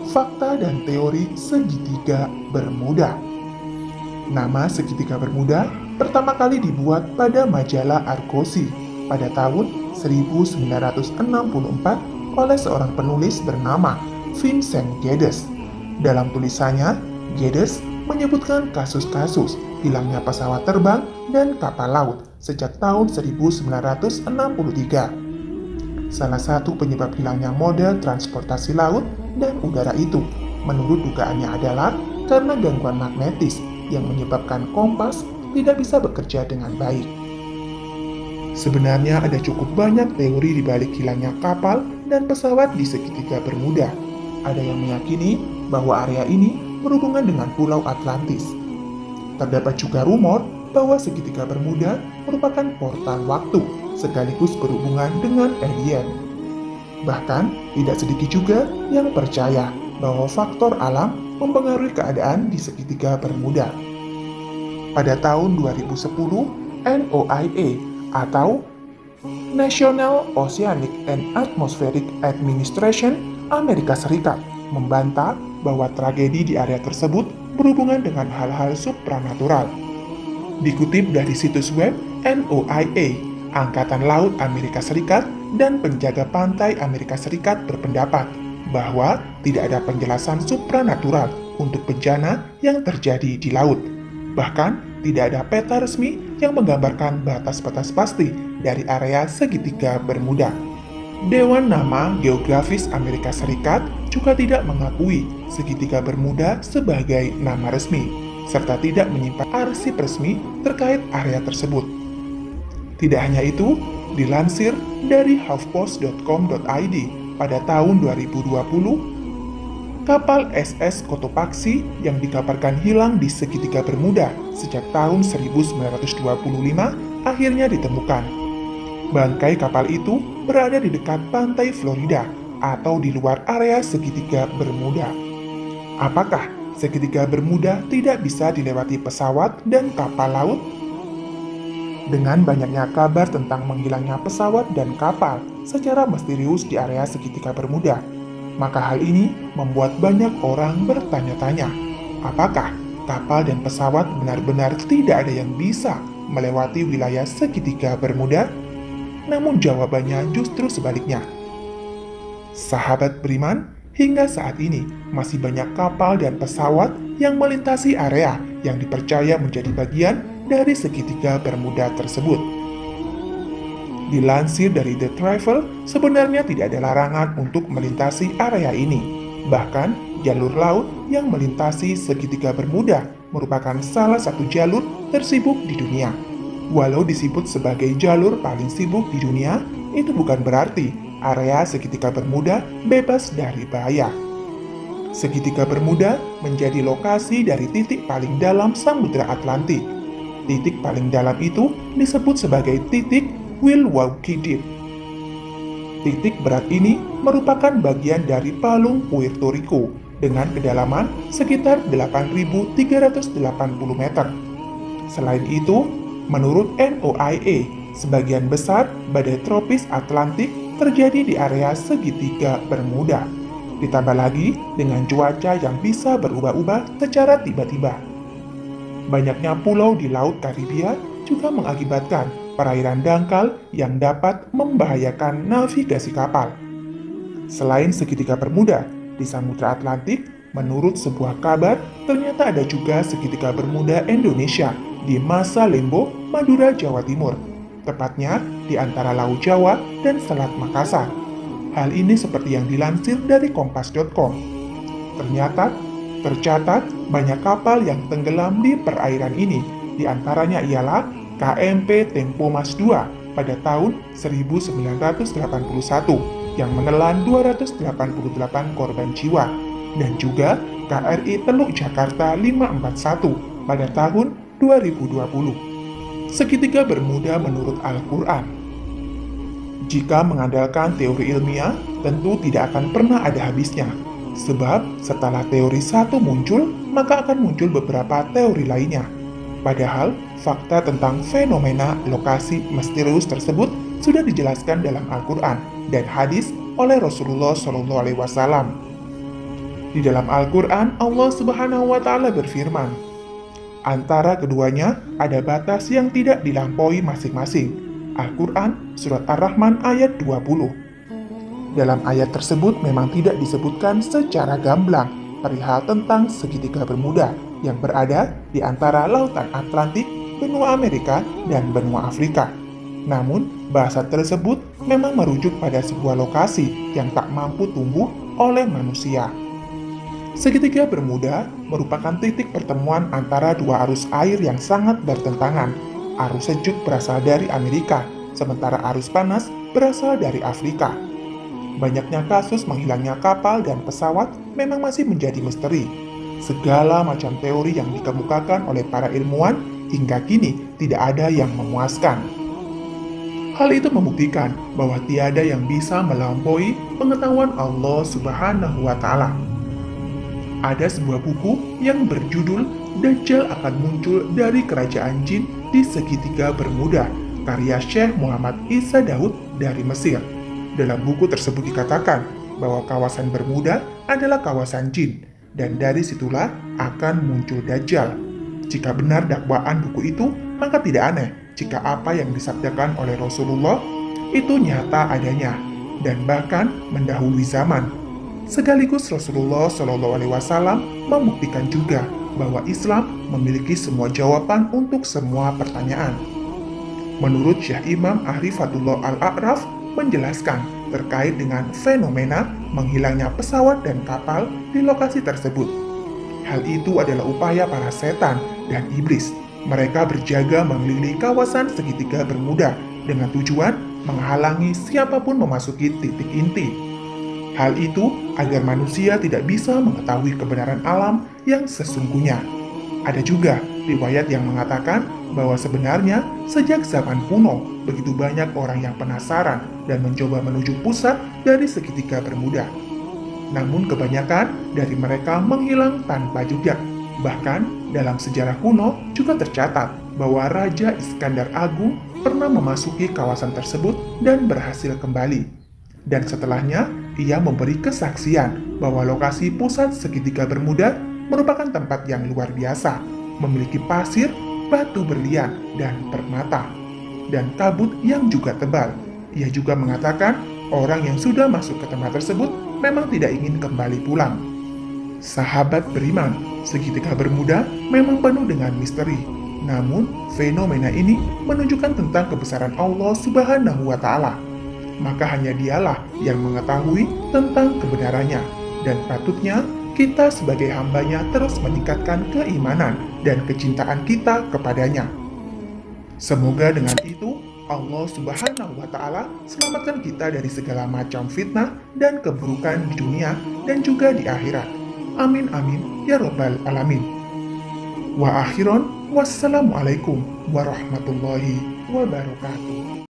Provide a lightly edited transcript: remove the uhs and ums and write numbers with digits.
fakta dan teori segitiga Bermuda. Nama segitiga Bermuda pertama kali dibuat pada majalah Argosy pada tahun 1964 oleh seorang penulis bernama Vincent Geddes. Dalam tulisannya, Geddes menyebutkan kasus-kasus hilangnya pesawat terbang dan kapal laut sejak tahun 1963. Salah satu penyebab hilangnya model transportasi laut dan udara itu, menurut dugaannya adalah karena gangguan magnetis yang menyebabkan kompas tidak bisa bekerja dengan baik. Sebenarnya ada cukup banyak teori di balik hilangnya kapal dan pesawat di segitiga Bermuda. Ada yang meyakini bahwa area ini berhubungan dengan Pulau Atlantis. Terdapat juga rumor bahwa segitiga Bermuda merupakan portal waktu sekaligus berhubungan dengan alien. Bahkan, tidak sedikit juga yang percaya bahwa faktor alam mempengaruhi keadaan di segitiga Bermuda. Pada tahun 2010, NOAA atau National Oceanic and Atmospheric Administration Amerika Serikat membantah bahwa tragedi di area tersebut berhubungan dengan hal-hal supranatural. Dikutip dari situs web NOAA, Angkatan Laut Amerika Serikat dan penjaga pantai Amerika Serikat berpendapat bahwa tidak ada penjelasan supranatural untuk bencana yang terjadi di laut. Bahkan, tidak ada peta resmi yang menggambarkan batas-batas pasti dari area segitiga Bermuda. Dewan Nama Geografis Amerika Serikat juga tidak mengakui segitiga Bermuda sebagai nama resmi, serta tidak menyimpan arsip resmi terkait area tersebut. Tidak hanya itu, dilansir dari huffpost.com.id pada tahun 2020, kapal SS Cotopaxi yang dikabarkan hilang di segitiga Bermuda sejak tahun 1925 akhirnya ditemukan. Bangkai kapal itu berada di dekat pantai Florida atau di luar area segitiga Bermuda. Apakah segitiga Bermuda tidak bisa dilewati pesawat dan kapal laut? Dengan banyaknya kabar tentang menghilangnya pesawat dan kapal secara misterius di area segitiga Bermuda, maka hal ini membuat banyak orang bertanya-tanya, apakah kapal dan pesawat benar-benar tidak ada yang bisa melewati wilayah segitiga Bermuda? Namun jawabannya justru sebaliknya. Sahabat beriman, hingga saat ini masih banyak kapal dan pesawat yang melintasi area yang dipercaya menjadi bagian dari segitiga Bermuda tersebut. Dilansir dari The Travel, sebenarnya tidak ada larangan untuk melintasi area ini. Bahkan, jalur laut yang melintasi segitiga Bermuda merupakan salah satu jalur tersibuk di dunia. Walau disebut sebagai jalur paling sibuk di dunia, itu bukan berarti area segitiga Bermuda bebas dari bahaya. Segitiga Bermuda menjadi lokasi dari titik paling dalam Samudra Atlantik. Titik paling dalam itu disebut sebagai titik Milwaukee Deep. Titik berat ini merupakan bagian dari palung Puerto Rico dengan kedalaman sekitar 8.380 meter. Selain itu, menurut NOAA, sebagian besar badai tropis Atlantik terjadi di area segitiga Bermuda. Ditambah lagi dengan cuaca yang bisa berubah-ubah secara tiba-tiba. Banyaknya pulau di Laut Karibia juga mengakibatkan perairan dangkal yang dapat membahayakan navigasi kapal. Selain segitiga Bermuda, di Samudra Atlantik, menurut sebuah kabar, ternyata ada juga segitiga Bermuda Indonesia di Masa Lembo, Madura, Jawa Timur, tepatnya di antara Laut Jawa dan Selat Makassar. Hal ini seperti yang dilansir dari kompas.com. Tercatat banyak kapal yang tenggelam di perairan ini, di antaranya ialah KMP Tempo Mas II pada tahun 1981 yang menelan 288 korban jiwa, dan juga KRI Teluk Jakarta 541 pada tahun 2020. Segitiga Bermuda menurut Al-Quran. Jika mengandalkan teori ilmiah, tentu tidak akan pernah ada habisnya. Sebab setelah teori satu muncul, maka akan muncul beberapa teori lainnya. Padahal, fakta tentang fenomena lokasi misterius tersebut sudah dijelaskan dalam Al-Quran dan hadis oleh Rasulullah SAW. Di dalam Al-Quran, Allah Subhanahu wa Ta'ala berfirman, "Antara keduanya ada batas yang tidak dilampaui masing-masing." Al-Quran Surat Ar-Rahman ayat 20. Dalam ayat tersebut memang tidak disebutkan secara gamblang perihal tentang segitiga Bermuda yang berada di antara Lautan Atlantik, benua Amerika, dan benua Afrika. Namun, bahasa tersebut memang merujuk pada sebuah lokasi yang tak mampu tumbuh oleh manusia. Segitiga Bermuda merupakan titik pertemuan antara dua arus air yang sangat bertentangan. Arus sejuk berasal dari Amerika, sementara arus panas berasal dari Afrika. Banyaknya kasus menghilangnya kapal dan pesawat memang masih menjadi misteri. Segala macam teori yang dikemukakan oleh para ilmuwan hingga kini tidak ada yang memuaskan. Hal itu membuktikan bahwa tiada yang bisa melampaui pengetahuan Allah Subhanahu wa Ta'ala. Ada sebuah buku yang berjudul Dajjal akan muncul dari kerajaan jin di segitiga Bermuda, karya Syekh Muhammad Isa Daud dari Mesir. Dalam buku tersebut dikatakan bahwa kawasan Bermuda adalah kawasan jin, dan dari situlah akan muncul Dajjal. Jika benar dakwaan buku itu, maka tidak aneh jika apa yang disabdakan oleh Rasulullah itu nyata adanya, dan bahkan mendahului zaman. Sekaligus Rasulullah Shallallahu Alaihi Wasallam membuktikan juga bahwa Islam memiliki semua jawaban untuk semua pertanyaan. Menurut Syekh Imam Arifatullah Al-A'raf menjelaskan terkait dengan fenomena menghilangnya pesawat dan kapal di lokasi tersebut. Hal itu adalah upaya para setan dan iblis. Mereka berjaga mengelilingi kawasan segitiga Bermuda dengan tujuan menghalangi siapapun memasuki titik inti. Hal itu agar manusia tidak bisa mengetahui kebenaran alam yang sesungguhnya. Ada juga riwayat yang mengatakan bahwa sebenarnya sejak zaman kuno begitu banyak orang yang penasaran dan mencoba menuju pusat dari segitiga Bermuda. Namun kebanyakan dari mereka menghilang tanpa jejak. Bahkan dalam sejarah kuno juga tercatat bahwa Raja Iskandar Agung pernah memasuki kawasan tersebut dan berhasil kembali. Dan setelahnya, ia memberi kesaksian bahwa lokasi pusat segitiga Bermuda merupakan tempat yang luar biasa, memiliki pasir, batu berlian, dan permata, dan kabut yang juga tebal. Ia juga mengatakan orang yang sudah masuk ke tempat tersebut memang tidak ingin kembali pulang. Sahabat beriman, segitiga Bermuda memang penuh dengan misteri. Namun, fenomena ini menunjukkan tentang kebesaran Allah Subhanahu wa Ta'ala. Maka hanya Dialah yang mengetahui tentang kebenarannya, dan patutnya kita sebagai hambanya terus meningkatkan keimanan dan kecintaan kita kepadanya. Semoga dengan itu Allah Subhanahu wa Ta'ala selamatkan kita dari segala macam fitnah dan keburukan di dunia dan juga di akhirat. Amin amin ya robbal alamin. Wa akhiron wassalamualaikum warahmatullahi wabarakatuh.